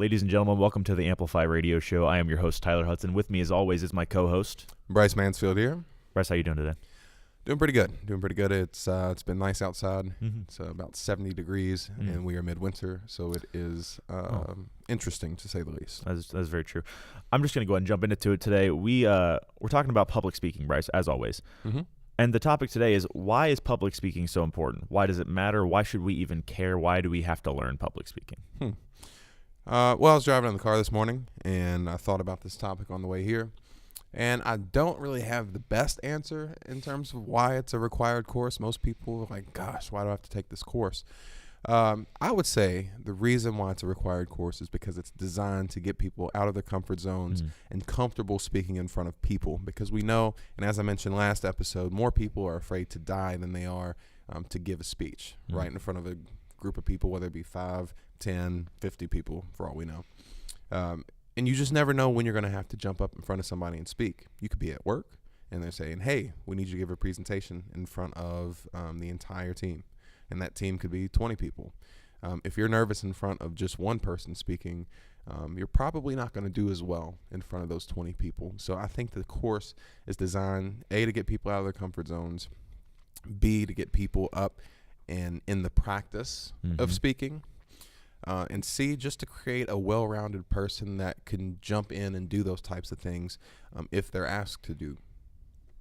Ladies and gentlemen, welcome to the Amplify radio show. I am your host, Tyler Hudson. With me, as always, is my co-host, Bryce Mansfield here. Bryce. How you doing today? Doing pretty good. It's been nice outside. Mm-hmm. It's about 70 degrees, and we are midwinter, so it is interesting to say the least. That's very true. I'm just going to go ahead and jump into it today. We're talking about public speaking, Bryce, as always. Mm-hmm. And the topic today is, why is public speaking so important? Why does it matter? Why should we even care? Why do we have to learn public speaking? Well, I was driving in the car this morning, and I thought about this topic on the way here. And I don't really have the best answer in terms of why it's a required course. Most people are like, gosh, why do I have to take this course? I would say the reason why it's a required course is because it's designed to get people out of their comfort zones and comfortable speaking in front of people. Because we know, and as I mentioned last episode, more people are afraid to die than they are to give a speech right in front of a group of people, whether it be 5, 10, 50 people, for all we know. And you just never know when you're going to have to jump up in front of somebody and speak. You could be at work, and they're saying, hey, we need you to give a presentation in front of the entire team. And that team could be 20 people. If you're nervous in front of just one person speaking, you're probably not going to do as well in front of those 20 people. So I think the course is designed, A, to get people out of their comfort zones, B, to get people up and in the practice of speaking, and C, just to create a well-rounded person that can jump in and do those types of things if they're asked to do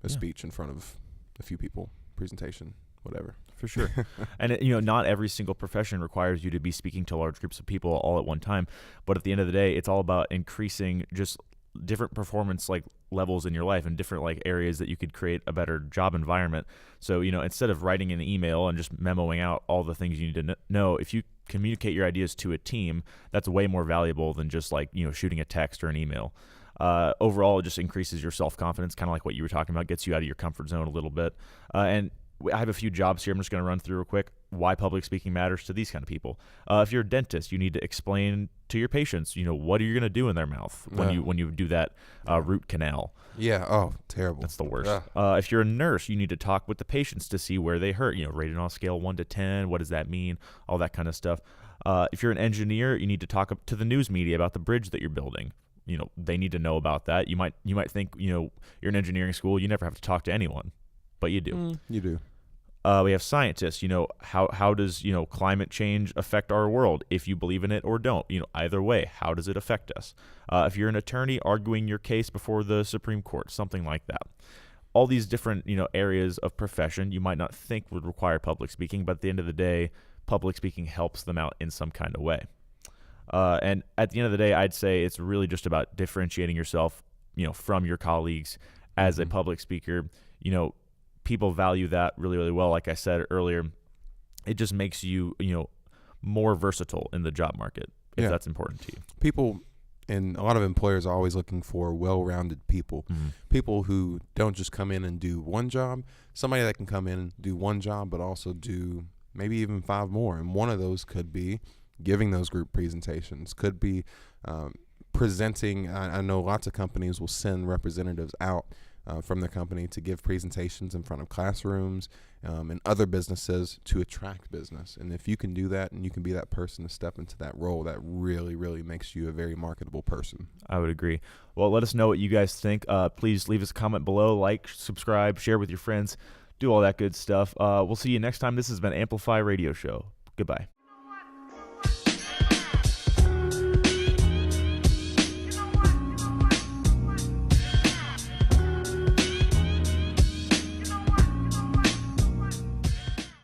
a speech in front of a few people, presentation, whatever. For sure. And, not every single profession requires you to be speaking to large groups of people all at one time. But at the end of the day, it's all about increasing just different performance levels in your life and different areas that you could create a better job environment. So, instead of writing an email and just memoing out all the things you need to know, if you communicate your ideas to a team, that's way more valuable than just shooting a text or an email. Overall, it just increases your self-confidence, kind of like what you were talking about, gets you out of your comfort zone a little bit. And I have a few jobs here I'm just going to run through real quick why public speaking matters to these kind of people. If you're a dentist, you need to explain to your patients, what are you going to do in their mouth when you do that root canal. Yeah. Oh, terrible. That's the worst. If you're a nurse, you need to talk with the patients to see where they hurt, rated on a scale 1 to 10. What does that mean? All that kind of stuff. If you're an engineer, you need to talk to the news media about the bridge that you're building. They need to know about that. You might think, you're in engineering school, you never have to talk to anyone, but you do. You do. We have scientists, how does, climate change affect our world? If you believe in it or don't, either way, how does it affect us? If you're an attorney arguing your case before the Supreme Court, something like that. All these different, areas of profession you might not think would require public speaking, but at the end of the day, public speaking helps them out in some kind of way. And at the end of the day, I'd say it's really just about differentiating yourself, from your colleagues as a public speaker. People value that really, really well. Like I said earlier, it just makes you, more versatile in the job market, if that's important to you. People and a lot of employers are always looking for well-rounded people, people who don't just come in and do one job, somebody that can come in and do one job, but also do maybe even 5 more. And one of those could be giving those group presentations, could be presenting. I know lots of companies will send representatives out from their company to give presentations in front of classrooms and other businesses to attract business. And if you can do that and you can be that person to step into that role, that really, really makes you a very marketable person. I would agree. Well, let us know what you guys think. Please leave us a comment below, like, subscribe, share with your friends, do all that good stuff. We'll see you next time. This has been Amplify Radio Show. Goodbye.